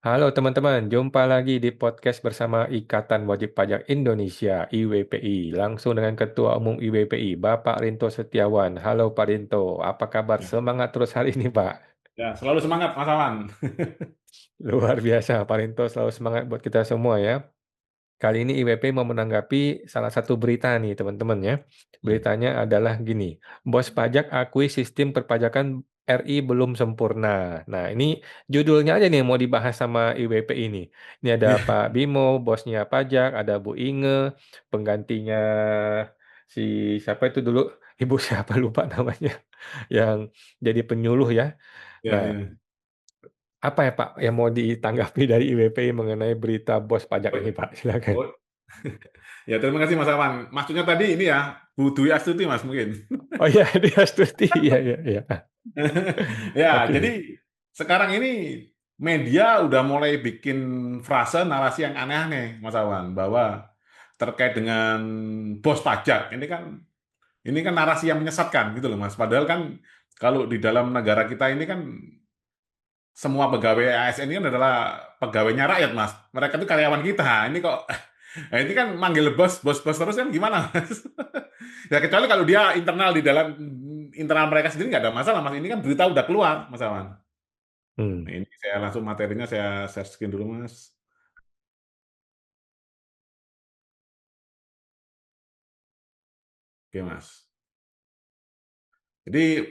Halo teman-teman, jumpa lagi di podcast bersama Ikatan Wajib Pajak Indonesia (IWPI). Langsung dengan Ketua Umum IWPI, Bapak Rinto Setiawan. Halo Pak Rinto, apa kabar? Ya, Semangat terus hari ini Pak. ya, selalu semangat Mas Awan. Luar biasa, Pak Rinto selalu semangat buat kita semua ya. Kali ini IWP mau menanggapi salah satu berita nih teman-teman ya. Beritanya adalah gini, Bos Pajak akui sistem perpajakan RI belum sempurna. Nah ini judulnya aja nih yang mau dibahas sama IWP ini. Ini ada Ya, Pak Bimo, bosnya pajak, ada Bu Inge, penggantinya si siapa itu dulu, Ibu siapa lupa namanya, yang jadi penyuluh ya. ya, Nah, ya. apa ya Pak yang mau ditanggapi dari IWP mengenai berita bos pajak Oh, ini Pak? Silakan. oh, ya, terima kasih Mas Awan. Maksudnya tadi ini ya, Bu Dwi Astuti Mas mungkin. Oh iya, dia Astuti. Iya, iya, iya. Ya, Oke. jadi sekarang ini media udah mulai bikin frase narasi yang aneh-aneh Mas Awan, bahwa terkait dengan bos pajak ini kan narasi yang menyesatkan gitu loh Mas. Padahal kan kalau di dalam negara kita ini kan semua pegawai ASN ini kan adalah pegawainya rakyat, Mas. Mereka itu karyawan kita. Ini kok, nah ini kan manggil bos terus kan gimana, Mas? Ya kecuali kalau dia internal di dalam internal mereka sendiri nggak ada masalah, Mas. Ini kan berita udah keluar, Mas Awan. Hmm, Nah, ini saya langsung materinya saya share screen dulu, Mas. Oke, Mas. Jadi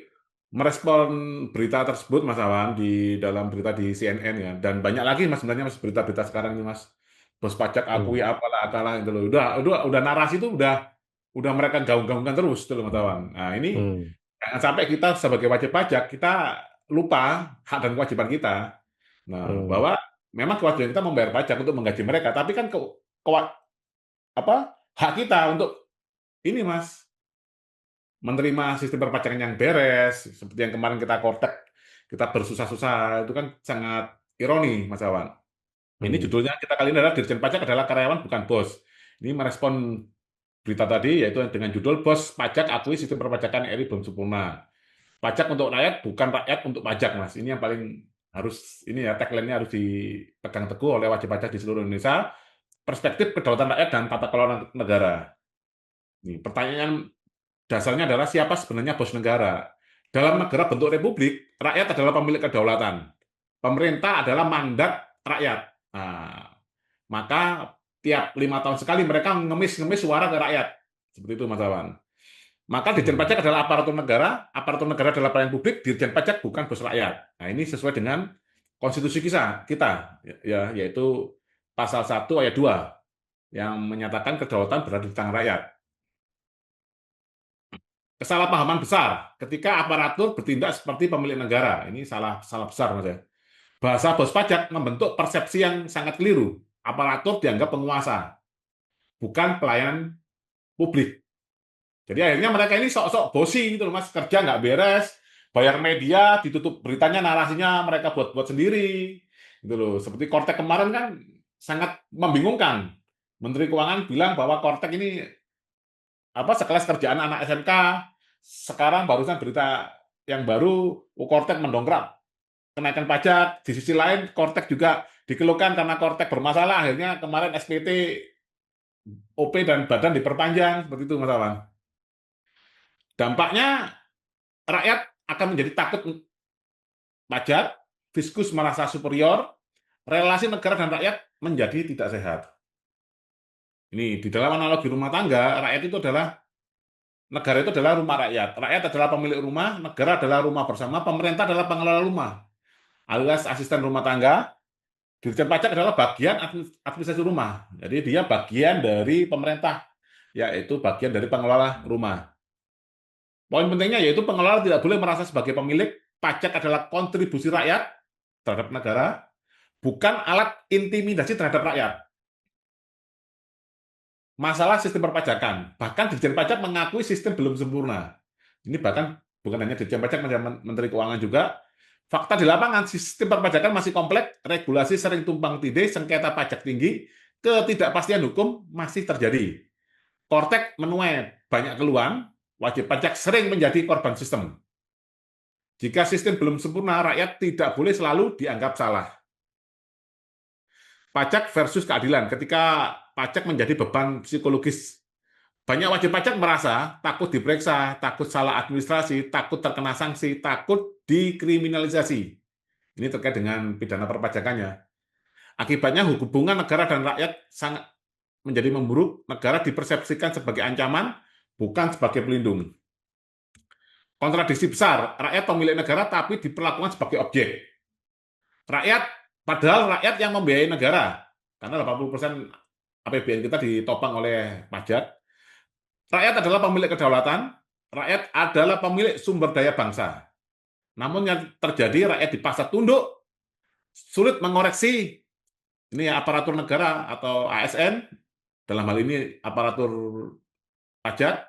merespon berita tersebut, Mas Awan, di dalam berita di CNN ya, dan banyak lagi, Mas, sebenarnya Mas berita-berita sekarang ini, Mas. Bos pajak akui hmm, apalah apalah gitu loh. Udah narasi itu udah mereka gaung-gaungkan terus tuh loh, Mas Awan. Nah, ini hmm, jangan sampai kita sebagai wajib pajak kita lupa hak dan kewajiban kita. Nah, hmm, bahwa memang kewajiban kita membayar pajak untuk menggaji mereka, tapi kan apa hak kita untuk ini, Mas, menerima sistem perpajakan yang beres, seperti yang kemarin kita kortek, kita bersusah-susah, itu kan sangat ironi, Mas Awan. Ini hmm, judulnya kita kali ini adalah Dirjen Pajak adalah karyawan bukan bos. Ini merespon berita tadi, yaitu dengan judul Bos Pajak akui sistem perpajakan RI belum sempurna. Pajak untuk rakyat, bukan rakyat untuk pajak, Mas. Ini yang paling harus, ini ya tagline-nya harus dipegang teguh oleh wajib pajak di seluruh Indonesia, perspektif kedaulatan rakyat dan tata kelola negara. Nih, pertanyaan dasarnya adalah siapa sebenarnya bos negara? Dalam negara bentuk republik, rakyat adalah pemilik kedaulatan. Pemerintah adalah mandat rakyat. Nah, maka tiap 5 tahun sekali mereka ngemis-ngemis suara ke rakyat. Seperti itu, Mas Awan. Maka Dirjen hmm, Pajak adalah aparatur negara adalah pelayan publik, Dirjen Pajak bukan bos rakyat. Nah, ini sesuai dengan konstitusi kita, ya, yaitu pasal 1 ayat 2 yang menyatakan kedaulatan berada di tangan rakyat. Kesalahpahaman besar ketika aparatur bertindak seperti pemilik negara. Ini salah salah besar, Mas ya. Bahasa bos pajak membentuk persepsi yang sangat keliru. Aparatur dianggap penguasa, bukan pelayan publik. Jadi akhirnya mereka ini sok-sok bosi gitu loh, Mas, kerja nggak beres, bayar media, ditutup beritanya, narasinya mereka buat-buat sendiri. Gitu loh. Seperti Kortek kemarin kan sangat membingungkan. Menteri Keuangan bilang bahwa Kortek ini sekelas kerjaan anak SMK. Sekarang barusan berita yang baru, Kortek mendongkrak kenaikan pajak. Di sisi lain, Kortek juga dikeluhkan karena Kortek bermasalah. Akhirnya kemarin SPT, OP, dan badan diperpanjang. Seperti itu, Mas Awan. Dampaknya, rakyat akan menjadi takut pajak, fiskus merasa superior, relasi negara dan rakyat menjadi tidak sehat. Ini di dalam analogi rumah tangga, rakyat itu adalah negara itu adalah rumah rakyat. Rakyat adalah pemilik rumah, negara adalah rumah bersama, pemerintah adalah pengelola rumah, alias asisten rumah tangga. Dirjen pajak adalah bagian administrasi rumah. Jadi dia bagian dari pemerintah, yaitu bagian dari pengelola rumah. Poin pentingnya yaitu pengelola tidak boleh merasa sebagai pemilik, pajak adalah kontribusi rakyat terhadap negara, bukan alat intimidasi terhadap rakyat. Masalah sistem perpajakan. Bahkan Dirjen Pajak mengakui sistem belum sempurna. Ini bahkan bukan hanya Dirjen Pajak, Menteri Keuangan juga. Fakta di lapangan, sistem perpajakan masih kompleks, regulasi sering tumpang tindih, sengketa pajak tinggi, ketidakpastian hukum masih terjadi. Kortek menuai banyak keluhan, wajib pajak sering menjadi korban sistem. Jika sistem belum sempurna, rakyat tidak boleh selalu dianggap salah. Pajak versus keadilan. Ketika pajak menjadi beban psikologis, banyak wajib pajak merasa takut diperiksa, takut salah administrasi, takut terkena sanksi, takut dikriminalisasi. Ini terkait dengan pidana perpajakannya. Akibatnya hubungan negara dan rakyat sangat menjadi memburuk. Negara dipersepsikan sebagai ancaman, bukan sebagai pelindung. Kontradiksi besar, rakyat pemilik negara tapi diperlakukan sebagai objek. Rakyat, padahal rakyat yang membiayai negara, karena 80% APBN kita ditopang oleh pajak. Rakyat adalah pemilik kedaulatan, rakyat adalah pemilik sumber daya bangsa. Namun yang terjadi, rakyat dipaksa tunduk, sulit mengoreksi ini aparatur negara atau ASN, dalam hal ini aparatur pajak,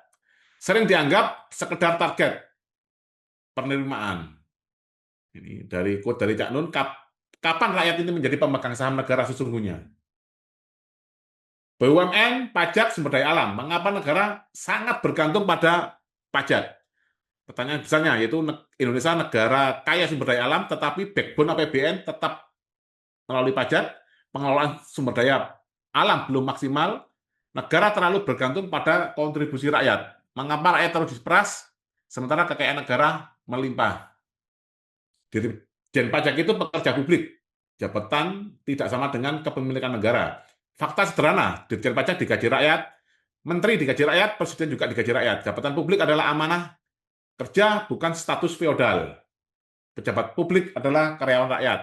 sering dianggap sekedar target penerimaan. Ini dari quote dari Cak Nun, kapan rakyat ini menjadi pemegang saham negara sesungguhnya? BUMN, pajak, sumber daya alam. Mengapa negara sangat bergantung pada pajak? Pertanyaan besarnya yaitu Indonesia negara kaya sumber daya alam, tetapi backbone APBN tetap melalui pajak, pengelolaan sumber daya alam belum maksimal, negara terlalu bergantung pada kontribusi rakyat. Mengapa rakyat terus diperas, sementara kekayaan negara melimpah? Dirjen pajak itu pekerja publik, jabatan tidak sama dengan kepemilikan negara. Fakta sederhana, Dirjen pajak digaji rakyat, menteri digaji rakyat, presiden juga digaji rakyat. Jabatan publik adalah amanah kerja, bukan status feodal. Pejabat publik adalah karyawan rakyat.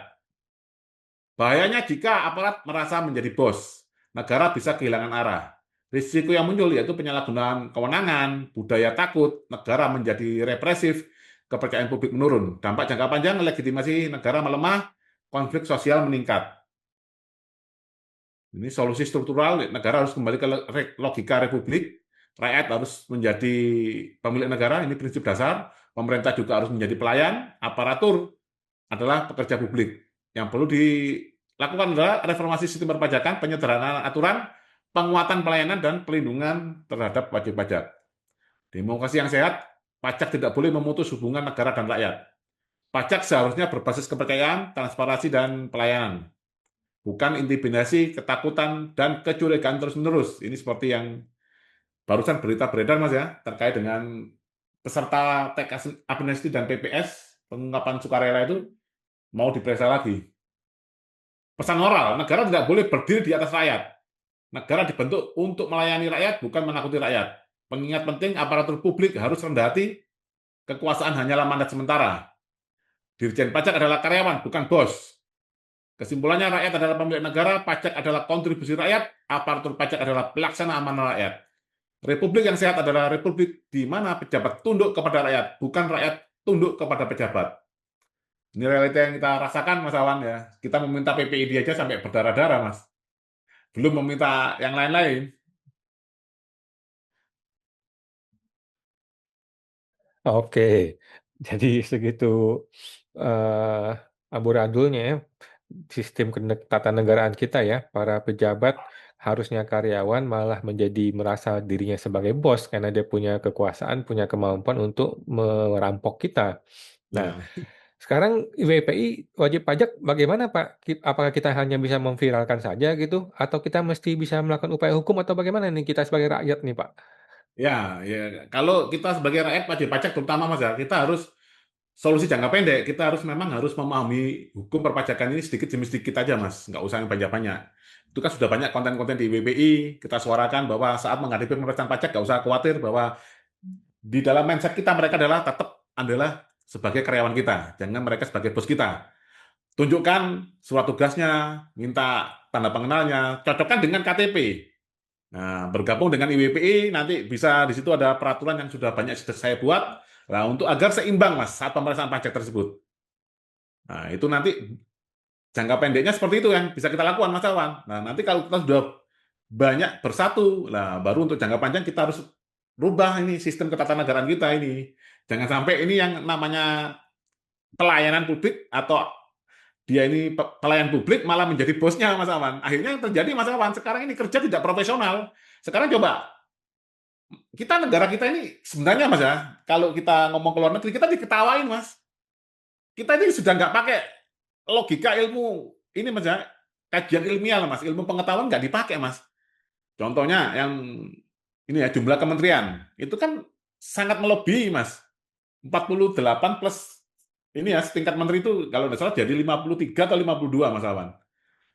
Bahayanya jika aparat merasa menjadi bos, negara bisa kehilangan arah. Risiko yang muncul yaitu penyalahgunaan kewenangan, budaya takut, negara menjadi represif, kepercayaan publik menurun. Dampak jangka panjang, legitimasi negara melemah, konflik sosial meningkat. Ini solusi struktural, negara harus kembali ke logika republik, rakyat harus menjadi pemilik negara, ini prinsip dasar, pemerintah juga harus menjadi pelayan, aparatur adalah pekerja publik. Yang perlu dilakukan adalah reformasi sistem perpajakan, penyederhanaan aturan, penguatan pelayanan, dan pelindungan terhadap wajib pajak. Demokrasi yang sehat, pajak tidak boleh memutus hubungan negara dan rakyat. Pajak seharusnya berbasis kepercayaan, transparansi, dan pelayanan. Bukan intimidasi, ketakutan, dan kecurigaan terus-menerus. Ini seperti yang barusan berita beredar, Mas, ya, terkait dengan peserta teks amnesti dan PPS, pengungkapan sukarela itu mau diperiksa lagi. Pesan moral, negara tidak boleh berdiri di atas rakyat. Negara dibentuk untuk melayani rakyat, bukan menakuti rakyat. Pengingat penting, aparatur publik harus rendah hati, kekuasaan hanyalah mandat sementara. Dirjen pajak adalah karyawan, bukan bos. Kesimpulannya, rakyat adalah pemilik negara, pajak adalah kontribusi rakyat, aparatur pajak adalah pelaksana amanah rakyat. Republik yang sehat adalah republik di mana pejabat tunduk kepada rakyat, bukan rakyat tunduk kepada pejabat. Ini realita yang kita rasakan, Mas Awan, ya. Kita meminta PPID aja sampai berdarah-darah, Mas. Belum meminta yang lain-lain. Oke, jadi segitu eh, amburadulnya ya sistem ketatanegaraan kita ya. Para pejabat harusnya karyawan malah menjadi merasa dirinya sebagai bos karena dia punya kekuasaan, punya kemampuan untuk merampok kita. Nah, Ya, sekarang WPI wajib pajak bagaimana Pak? Apakah kita hanya bisa memviralkan saja gitu, atau kita mesti bisa melakukan upaya hukum atau bagaimana nih kita sebagai rakyat nih Pak? ya. Kalau kita sebagai rakyat wajib pajak terutama, Mas, ya, kita harus solusi jangka pendek. Kita memang harus memahami hukum perpajakan ini sedikit demi sedikit aja, Mas. Nggak usah yang banyak-banyak. Itu kan sudah banyak konten-konten di WPI. Kita suarakan bahwa saat menghadapi pemeriksaan pajak, nggak usah khawatir bahwa di dalam mindset kita mereka adalah sebagai karyawan kita. Jangan mereka sebagai bos kita. Tunjukkan surat tugasnya, minta tanda pengenalnya, cocokkan dengan KTP. Nah, bergabung dengan IWPI, nanti bisa di situ ada peraturan yang sudah banyak saya buat, nah, untuk agar seimbang, Mas, saat pemeriksaan pajak tersebut. Nah, itu nanti jangka pendeknya seperti itu yang bisa kita lakukan, Mas Awan. Nah, nanti kalau kita sudah banyak bersatu, nah, baru untuk jangka panjang kita harus rubah ini sistem ketatanegaraan kita ini. Jangan sampai ini yang namanya pelayanan publik atau dia ini pelayan publik malah menjadi bosnya, Mas Awan. Akhirnya yang terjadi, Mas Awan, sekarang ini kerja tidak profesional. Sekarang coba, negara kita ini sebenarnya, Mas, ya, kalau kita ngomong ke luar negeri, kita diketawain, Mas. Kita ini sudah nggak pakai logika ilmu ini, Mas, ya. kajian ilmiah lah Mas, ilmu pengetahuan nggak dipakai Mas. Contohnya yang ini ya jumlah kementerian itu kan sangat melebihi Mas. 48 plus ini ya setingkat menteri itu kalau tidak salah jadi 53 atau 52 Mas Awan.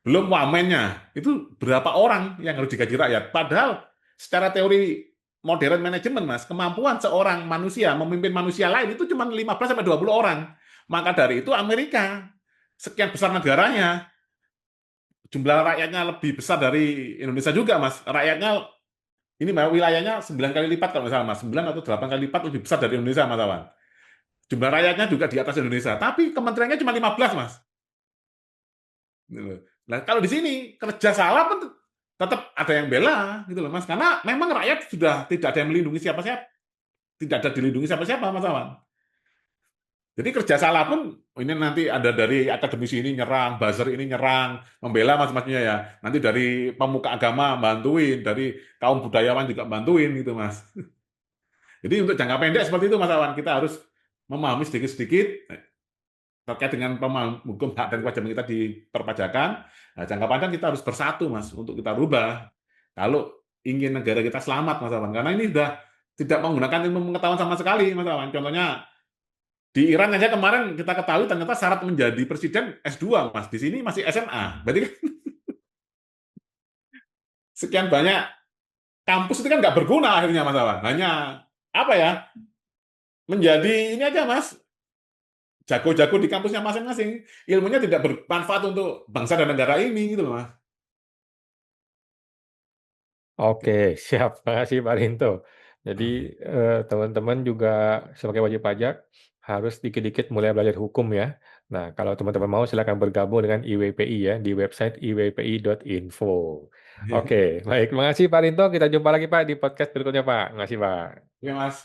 Belum wamennya itu berapa orang yang harus digaji rakyat. Padahal secara teori modern manajemen Mas, kemampuan seorang manusia memimpin manusia lain itu cuma 15 sampai 20 orang. Maka dari itu Amerika sekian besar negaranya, jumlah rakyatnya lebih besar dari Indonesia juga Mas. Rakyatnya ini wilayahnya 9 kali lipat kalau misalnya Mas, 9 atau 8 kali lipat lebih besar dari Indonesia Mas Awan. Jumlah rakyatnya juga di atas Indonesia, tapi kementeriannya cuma 15 Mas. Gitu. Nah, kalau di sini kerja salah pun tetap ada yang bela gitu loh Mas, karena memang rakyat sudah tidak ada yang melindungi siapa-siapa, tidak ada dilindungi siapa-siapa Mas Awan. Jadi kerja salah pun ini nanti ada dari akademisi ini nyerang, buzzer ini nyerang, membela mas-masnya ya. Nanti dari pemuka agama bantuin, dari kaum budayawan juga bantuin gitu Mas. Jadi untuk jangka pendek seperti itu Mas Awan, kita harus memahami sedikit-sedikit terkait dengan pemahaman hukum hak dan kewajiban kita di perpajakan. Nah, jangka panjang kita harus bersatu Mas untuk kita rubah. Kalau ingin negara kita selamat Mas Awan, karena ini sudah tidak menggunakan ilmu pengetahuan sama sekali Mas Awan. Contohnya di Iran aja kemarin kita ketahui ternyata syarat menjadi presiden S2 Mas. Di sini masih SMA. Berarti kan sekian banyak kampus itu kan nggak berguna akhirnya Mas Awan. Hanya apa ya? Menjadi ini aja Mas, jago-jago di kampusnya masing-masing. Ilmunya tidak bermanfaat untuk bangsa dan negara ini gitu loh Mas. Oke, siap. Makasih Pak Rinto. Jadi teman-teman juga sebagai wajib pajak harus dikit-dikit mulai belajar hukum ya. Nah, kalau teman-teman mau silakan bergabung dengan IWPI ya di website iwpi.info. Oke, baik. Terima kasih Pak Rinto. Kita jumpa lagi Pak di podcast berikutnya Pak. Terima kasih Pak. Oke Mas.